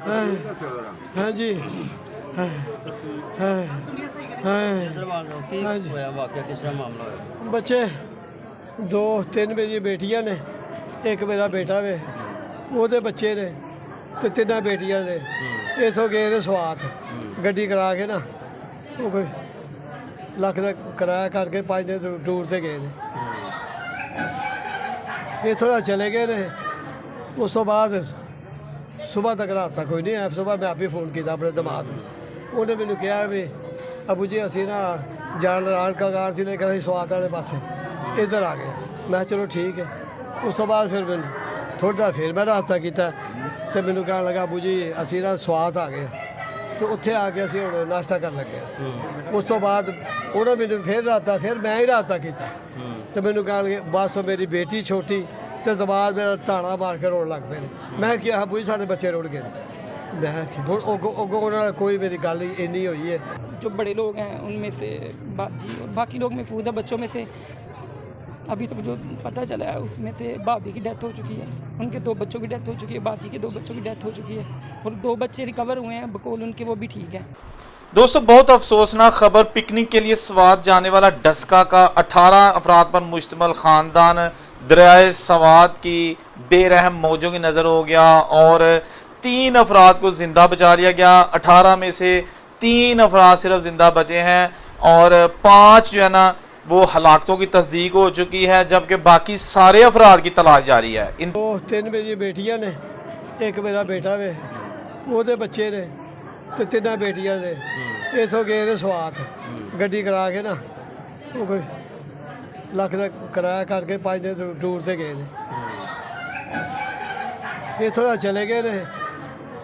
हाँ जी हाँ बच्चे दो तीन मेरी बेटियां ने एक मेरा बेटा वे वो बच्चे ने तो तिना बेटियां ने इतों गए ने स्वात गड्डी करा के ना वो कोई लख का किराया करके 5 दिन टूर से गए ने इतों चले गए ने उस तो बाद सुबह तक रात तक कोई नहीं आया। सुबह मैं आप ही फ़ोन किया अपने दिमाग उन्हें मैंने कहा भी अबू जी असी ना जान रान कगार से लेकर स्वात वाले पासे इधर आ गए। मैं चलो ठीक है। उस तो बाद फिर मैं थोड़ा फिर मैं रास्ता किया तो मैंने कहने लगा अबू जी असी ना स्वात आ गए तो उत्थे आके असी हुण नाश्ता कर लगे। उस तो बाद उन्हें मैंने फिर रास्ता फिर मैं ही रास्ता किया तो मैंने कहने लगे बस मेरी बेटी छोटी तो दबाद मेरा टाणा मार के रोड़ लग पे। मैं क्या अबू जी साढ़े बच्चे रुड़ गए। मैं उन्होंने कोई मेरी गल इन्नी हुई है। जो बड़े लोग हैं उनमें से बाजी और बाकी लोग महफूज है। बच्चों में से अभी तक जो पता चला है उसमें से भाभी की डेथ हो चुकी है, उनके 2 बच्चों की डेथ हो चुकी है, बाजी के 2 बच्चों की डेथ हो चुकी है और 2 बच्चे रिकवर हुए हैं बकौल उनके, वो भी ठीक है। दोस्तों बहुत अफसोसनाक खबर, पिकनिक के लिए स्वात जाने वाला डस्का का 18 अफराद पर मुश्तमिल ख़ानदान दरियाए स्वात की बेरहम मौजों की नज़र हो गया और 3 अफराद को ज़िंदा बचा लिया गया। 18 में से 3 अफराद सिर्फ ज़िंदा बचे हैं और 5 जो है ना वो हलाकतों की तस्दीक हो चुकी है, जबकि बाकी सारे अफराद की तलाश जारी है। इन 3 मेरी बेटियां ने एक मेरा बेटा वे वो बच्चे ने तो 3 बेटियां ने इतों गए ने स्वात गड्डी करा के ना वो कोई लख का किराया करके 5 दिन टूर से गए ने इतों चले गए ने।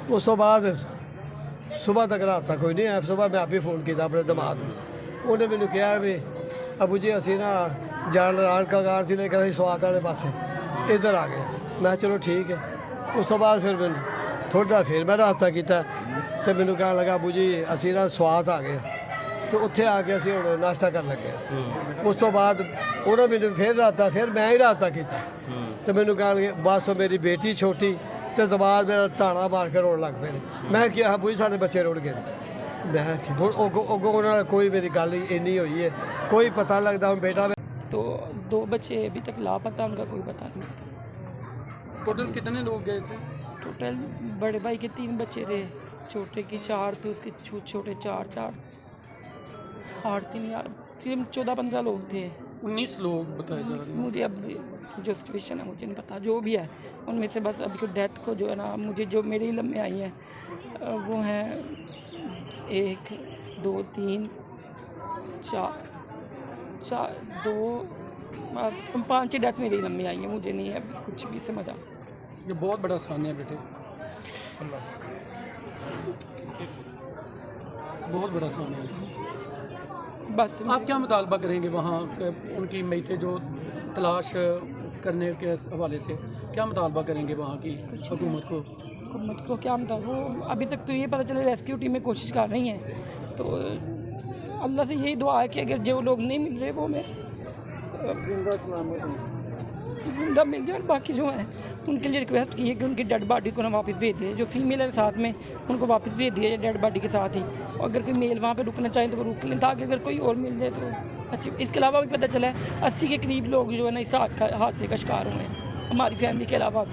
उस तो बाद सुबह तक रात तक कोई नहीं आया। सुबह मैं आप ही फ़ोन किया अपने दिमाग उन्हें मैंने कहा भी अबू जी असी ना जान रान कगार से लेकर स्वात वाले पासे इधर आ गए। मैं चलो ठीक है। उस तो बाद फिर मैं थोड़ा फिर मैं रास्ता किया तो मैंने कहने लगा अबू जी असी ना स्वात आ गए तो उत्थे आके असी हुण नाश्ता कर लगे। उस तो बाद उन्हें मैंने फिर रास्ता फिर मैं ही रास्ता किया तो मैंने कहने लगे बस मेरी बेटी छोटी तो दबाद मेरा टाणा मार के रोड़ लग पे। मैं क्या अबू जी साढ़े बच्चे रुड़ गए। मैं उन्होंने कोई मेरी गल इन्नी हुई है, कोई पता लगता हूँ बेटा तो 2 बच्चे अभी तक लापता, उनका कोई पता नहीं। टोटल कितने लोग गए थे? टोटल बड़े भाई के 3 बच्चे थे, छोटे की 4 थे, उसके छोटे 4 8 3 यार 14-15 लोग थे। 19 लोग बताए जा रहे हैं। मुझे अब जो सिचुएशन है मुझे नहीं पता, जो भी है उनमें से बस अभी को डेथ को जो है ना मुझे जो मेरे इल्म में आई है वो हैं 1 2 3 4 2 5 डेथ मेरे इल्म में आई है। मुझे नहीं है अभी कुछ भी समझ आ। ये बहुत बड़ा सान्या है बेटे, बहुत बड़ा सान्या है। बस आप क्या मुतालबा करेंगे वहाँ उनकी मैतें जो तलाश करने के हवाले से क्या मुतालबा करेंगे वहाँ की हुकूमत को? क्या मतलब वो अभी तक तो ये पता चला रेस्क्यू टीमें कोशिश कर रही हैं, तो अल्लाह से यही दुआ है कि अगर जो लोग नहीं मिल रहे वो मैं जिंदा मिल जाए। बाकी जो है उनके लिए रिक्वेस्ट की है कि उनकी डेड बॉडी को ना वापस भेज दिए, जो फीमेल है साथ में उनको वापस भेज दिया जाए डेड बॉडी के साथ ही। और अगर कोई मेल वहाँ पे रुकना चाहें तो वो रुक लें, ताकि अगर कोई और मिल जाए तो अच्छी। इसके अलावा भी पता चला है 80 के करीब लोग जो है ना इस हादसे का शिकार हुए हैं हमारी फैमिली के अलावा।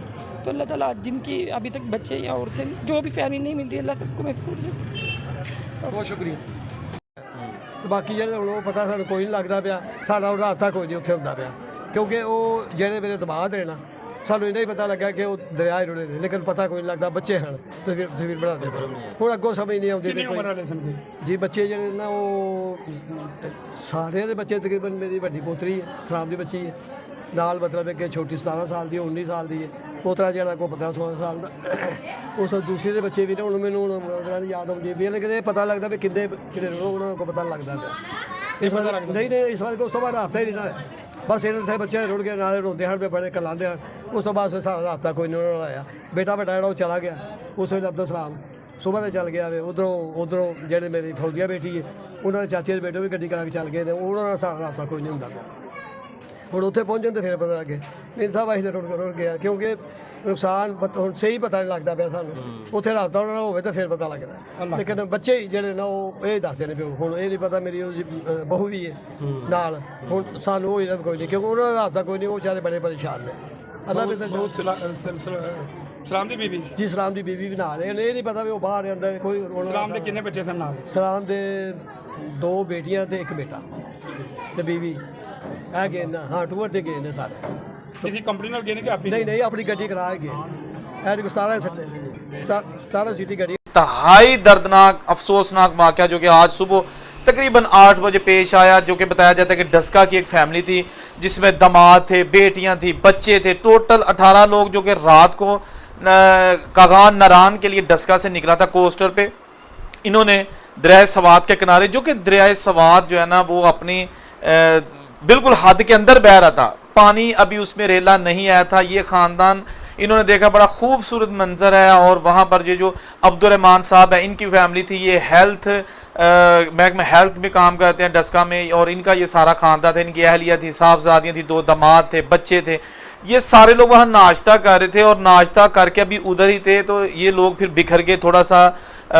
तो अल्लाह ताला जिनकी अभी तक बच्चे या औरतें जो भी फैमिली नहीं मिल रही, अल्लाह सबको महफूज रखे। बहुत शुक्रिया। बाकी जो वो पता सानू कोई नहीं लगता पाया, साडा रास्ता कोई नहीं उत्थे हुंदा पिया, क्योंकि वो जेडे मेरे दमाद है ना सानू इन्ना ही पता लगा कि वो दरिया रुड़े ने, लेकिन पता कोई नहीं लगता। बच्चे हैं तस्वीर बनाते पे हुण अगों समझ नहीं आउंदी जी। बच्चे जेडे ना वो सारे दे बच्चे तकरीबन मेरी वड्डी पोतरी है सलाम दी बच्ची है, नाल मतलब कि छोटी 17 साल दी 19 साल दी है, पोतरा जेड़ा को 15-16 साल का। उस दूसरे के बच्चे भी ने हुण मैनूं याद आउंदी है, लेकिन ये पता लगता भी किन्ने उन्होंने को पता लगता पिया इस बार नहीं इस बार उस तो बाद रास्ता ही नहीं ना, बस इन्हें बच्चे रुड़ गए नाले रोंदे हैं पे बड़े कलांदे हैं। उस तो बाद सारा रास्ता कोई नहीं उन्होंने आया। बेटा बेटा जो चला गया उस वे अब्दुल सलाम सुबह से चल गया वे, उधरों जेडे मेरी फौजिया बेटी है उन्होंने चाचे के बेटे भी गड्डी करा के चल गए, उन्होंने सारा रास्ता कोई नहीं होंगे। ਹੁਣ ਉੱਥੇ ਪਹੁੰਚਣ ਤੇ ਫਿਰ ਪਤਾ ਲੱਗੇ ਮੇਰੇ ਸਾਹਿਬ ਅਸੀਂ ਤਾਂ ਰੁੜ ਗਿਆ ਕਿਉਂਕਿ ਨੁਕਸਾਨ ਹੁਣ ਸਹੀ ਪਤਾ ਨਹੀਂ ਲੱਗਦਾ ਪਿਆ ਸਾਨੂੰ ਉੱਥੇ ਰਾਬਤਾ ਉਹਨਾਂ ਨਾਲ ਹੋਵੇ ਤਾਂ ਫਿਰ ਪਤਾ ਲੱਗਦਾ ਲੇਕਿਨ ਬੱਚੇ ਹੀ ਜਿਹੜੇ ਨਾ ਉਹ ਇਹ ਦੱਸਦੇ ਨੇ ਪਿਓ ਹੁਣ ਇਹ ਨਹੀਂ ਪਤਾ ਮੇਰੀ ਉਹ ਬਹੂ ਵੀ ਹੈ ਨਾਲ ਹੁਣ ਸਾਨੂੰ ਉਹ ਇਹਨਾਂ ਕੋਈ ਨਹੀਂ ਕਿਉਂਕਿ ਉਹਨਾਂ ਦਾ ਰਾਬਤਾ ਕੋਈ ਨਹੀਂ ਉਹ ਵਿਚਾਰੇ ਬੜੇ ਪਰੇਸ਼ਾਨ ਨੇ ਅੱਲਾ ਵੀ ਤਾਂ ਸਲਾਮ ਦੀ ਬੀਬੀ ਜੀ ਸਲਾਮ ਦੀ ਬੀਬੀ ਵੀ ਨਾਲ ਹੈ ਇਹ ਨਹੀਂ ਪਤਾ ਵੀ ਉਹ ਬਾਹਰ ਅੰਦਰ ਕੋਈ ਸਲਾਮ ਦੇ ਕਿੰਨੇ ਬੱਚੇ ਸਨ ਨਾਲ ਸਲਾਮ ਦੇ 2 ਬੇਟੀਆਂ ਤੇ 1 ਬੇਟਾ ਤੇ ਬੀਵੀ ਆ ਗਏ ਨਾ ਹਾਂ ਟੂਰ ਤੇ ਗਏ ਨੇ ਸਾਰੇ ਕਿਸੇ ਕੰਪਨੀ ਨਾਲ ਗਏ ਨੇ ਕਿ ਆਪਣੀ नहीं अपनी गड्डी करा के गए 17 सीटी गड्डी इंतहाई दर्दनाक अफसोसनाक वाक़या जो कि आज सुबह तकरीबन 8 बजे पेश आया, जो कि बताया जाता है कि डस्का की एक फैमिली थी जिसमें दामाद थे, बेटियां थी, बच्चे थे, टोटल 18 लोग जो कि रात को कागान नारान के लिए डस्का से निकला था कोस्टर पे। इन्होंने दरिया सवात के किनारे, जो कि दरिया सवात जो है ना वो अपनी बिल्कुल हद के अंदर बह रहा था, पानी अभी उसमें रेला नहीं आया था। ये ख़ानदान इन्होंने देखा बड़ा खूबसूरत मंजर है और वहाँ पर ये जो अब्दुर्रहमान साहब है इनकी फैमिली थी, ये हेल्थ महकमे हेल्थ में काम करते हैं डस्का में, और इनका ये सारा खानदान था, इनकी अहलिया थी, साहबजादियाँ थी, 2 दामाद थे, बच्चे थे। ये सारे लोग वहाँ नाश्ता कर रहे थे और नाश्ता करके अभी उधर ही थे तो ये लोग फिर बिखर के थोड़ा सा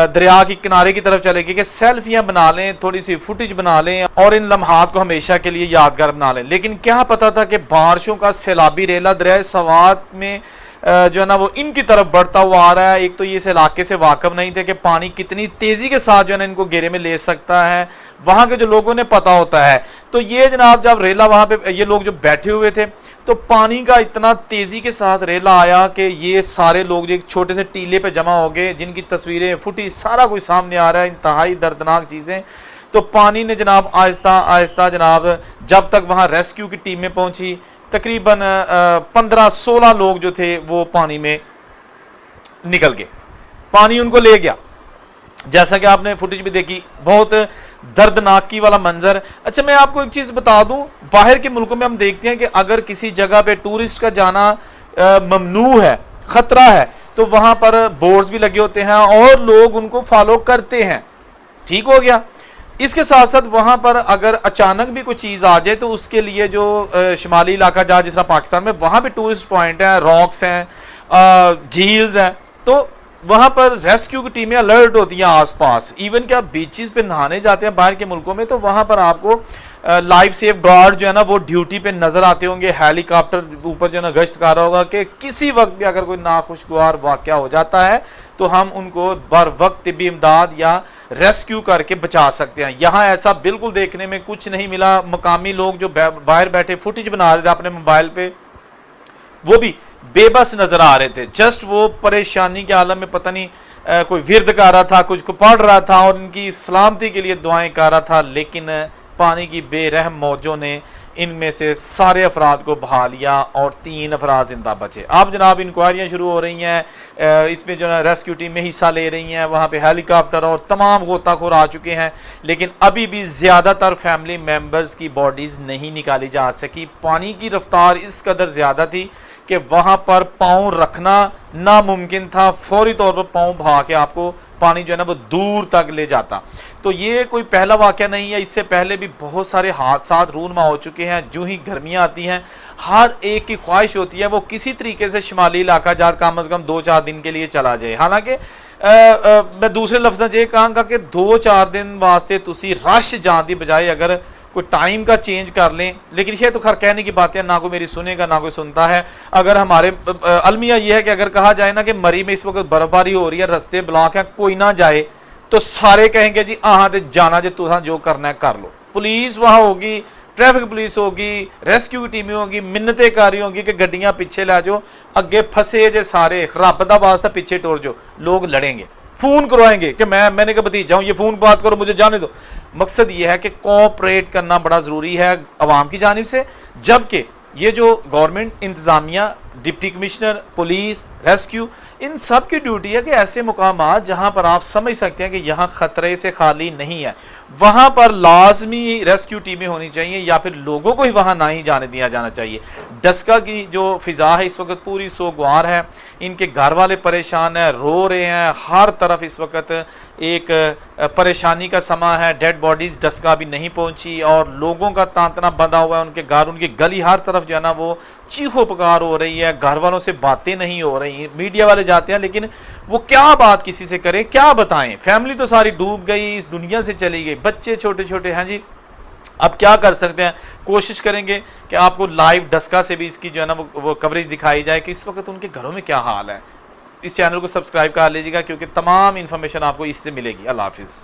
दरिया के किनारे की तरफ चले गए कि सेल्फियाँ बना लें, थोड़ी सी फुटेज बना लें और इन लम्हात को हमेशा के लिए यादगार बना लें। लेकिन क्या पता था कि बारिशों का सैलाबी रेला दरिया सवात में जो है ना वो इनकी तरफ बढ़ता हुआ आ रहा है। एक तो ये इस इलाके से वाकफ नहीं थे कि पानी कितनी तेज़ी के साथ जो है ना इनको घेरे में ले सकता है, वहाँ के जो लोगों ने पता होता है। तो ये जनाब जब रेला वहाँ पे ये लोग जो बैठे हुए थे तो पानी का इतना तेज़ी के साथ रेला आया कि ये सारे लोग जो एक छोटे से टीले पे जमा हो गए, जिनकी तस्वीरें फुटी सारा कुछ सामने आ रहा है, इंतहाई दर्दनाक चीज़ें। तो पानी ने जनाब आहिस्ता आहिस्ता जनाब जब तक वहाँ रेस्क्यू की टीमें पहुँची, तकरीबन 15-16 लोग जो थे वो पानी में निकल गए, पानी उनको ले गया। जैसा कि आपने फुटेज भी देखी, बहुत दर्दनाकी वाला मंजर। अच्छा, मैं आपको एक चीज़ बता दूं, बाहर के मुल्कों में हम देखते हैं कि अगर किसी जगह पे टूरिस्ट का जाना ममनू है, ख़तरा है, तो वहाँ पर बोर्ड्स भी लगे होते हैं और लोग उनको फॉलो करते हैं। ठीक हो गया। इसके साथ साथ वहाँ पर अगर अचानक भी कोई चीज़ आ जाए तो उसके लिए जो शुमाली इलाका जहाँ जिस तरह पाकिस्तान में वहाँ पे टूरिस्ट पॉइंट हैं, रॉक्स हैं, झील्स हैं, तो वहाँ पर रेस्क्यू की टीमें अलर्ट होती हैं आसपास। इवन कि आप बीचेस पे नहाने जाते हैं बाहर के मुल्कों में तो वहाँ पर आपको लाइफ सेफ गार्ड जो है ना वो ड्यूटी पे नज़र आते होंगे, हेलीकॉप्टर ऊपर जो है ना गश्त कर रहा होगा कि किसी वक्त भी अगर कोई नाखुशगवार वाक़या हो जाता है तो हम उनको बर वक्त तिब्बी इमदाद या रेस्क्यू करके बचा सकते हैं। यहाँ ऐसा बिल्कुल देखने में कुछ नहीं मिला। मकामी लोग जो बाहर बैठे फुटेज बना रहे थे अपने मोबाइल पे, वो भी बेबस नजर आ रहे थे। जस्ट वो परेशानी के आलम में पता नहीं कोई विरद कर रहा था, कुछ को पढ़ रहा था और इनकी सलामती के लिए दुआएं कर रहा था, लेकिन पानी की बेरहम मौजों ने इनमें से सारे अफराद को बहा लिया और 3 अफराद जिंदा बचे। अब जनाब इंक्वायरियाँ शुरू हो रही हैं, इसमें जो है रेस्क्यू टीमें हिस्सा ले रही हैं, वहाँ पे हेलीकॉप्टर और तमाम गोताखोर आ चुके हैं, लेकिन अभी भी ज़्यादातर फैमिली मेम्बर्स की बॉडीज़ नहीं निकाली जा सकी। पानी की रफ्तार इस कदर ज़्यादा थी कि वहाँ पर पाँव रखना नामुमकिन था, फौरी तौर पर पाँव बहा के आपको पानी जो है ना वो दूर तक ले जाता। तो ये कोई पहला वाक़या नहीं है, इससे पहले भी बहुत सारे हादसात रूनमा हो चुके हैं। जो ही गर्मियाँ आती हैं हर एक की ख्वाहिश होती है वो किसी तरीके से शुमाली इलाका जात कम अज़ कम 2-4 दिन के लिए चला जाए। हालांकि मैं दूसरे लफ्ज़ ये कहूँगा कि 2-4 दिन वास्ते तुसी रश जाने की बजाय अगर कोई टाइम का चेंज कर लें, लेकिन ये तो खैर कहने की बात है, ना कोई मेरी सुनेगा ना कोई सुनता है। अगर हमारे अलमिया ये है कि अगर कहा जाए ना कि मरी में इस वक्त बर्फबारी हो रही है, रास्ते ब्लॉक है, कोई ना जाए, तो सारे कहेंगे जी हाँ तो जाना जो तुम जो करना है कर लो। पुलिस वहाँ होगी, ट्रैफिक पुलिस होगी, रेस्क्यू की टीमें होगी, मिन्नतें कारी होगी कि गड्डियाँ पीछे ला जाओ, अगे फंसे जे सारे, रब दा वास्ता पीछे टुर जाओ। लोग लड़ेंगे, फ़ोन करवाएंगे कि मैंने कहा भतीजा हूँ, ये फ़ोन बात करो, मुझे जाने दो। मकसद ये है कि कोऑपरेट करना बड़ा ज़रूरी है अवाम की जानिब से, जबकि ये जो गवर्नमेंट इंतज़ामिया डिप्टी कमिश्नर, पुलिस, रेस्क्यू, इन सब की ड्यूटी है कि ऐसे मुकामात जहां पर आप समझ सकते हैं कि यहाँ ख़तरे से खाली नहीं है, वहां पर लाजमी रेस्क्यू टीमें होनी चाहिए या फिर लोगों को ही वहां ना ही जाने दिया जाना चाहिए। डस्का की जो फ़िज़ा है इस वक्त पूरी सोगवार है, इनके घर वाले परेशान हैं, रो रहे हैं, हर तरफ इस वक्त एक परेशानी का समा है। डेड बॉडीज़ डस्का अभी नहीं पहुंची और लोगों का तांतना बंधा हुआ है, उनके घर, उनकी गली, हर तरफ जो है ना वो चीखो पुकार हो रही है, घर वालों से बातें नहीं हो रही। मीडिया वाले जाते हैं लेकिन वो क्या बात किसी से करें, क्या बताएं, फैमिली तो सारी डूब गई, इस दुनिया से चली गई, बच्चे छोटे छोटे हैं जी। अब क्या कर सकते हैं, कोशिश करेंगे कि आपको लाइव डस्का से भी इसकी जो है ना वो कवरेज दिखाई जाए कि इस वक्त उनके घरों में क्या हाल है। इस चैनल को सब्सक्राइब कर लीजिएगा क्योंकि तमाम इन्फॉर्मेशन आपको इससे मिलेगी। अल्लाह हाफिज़।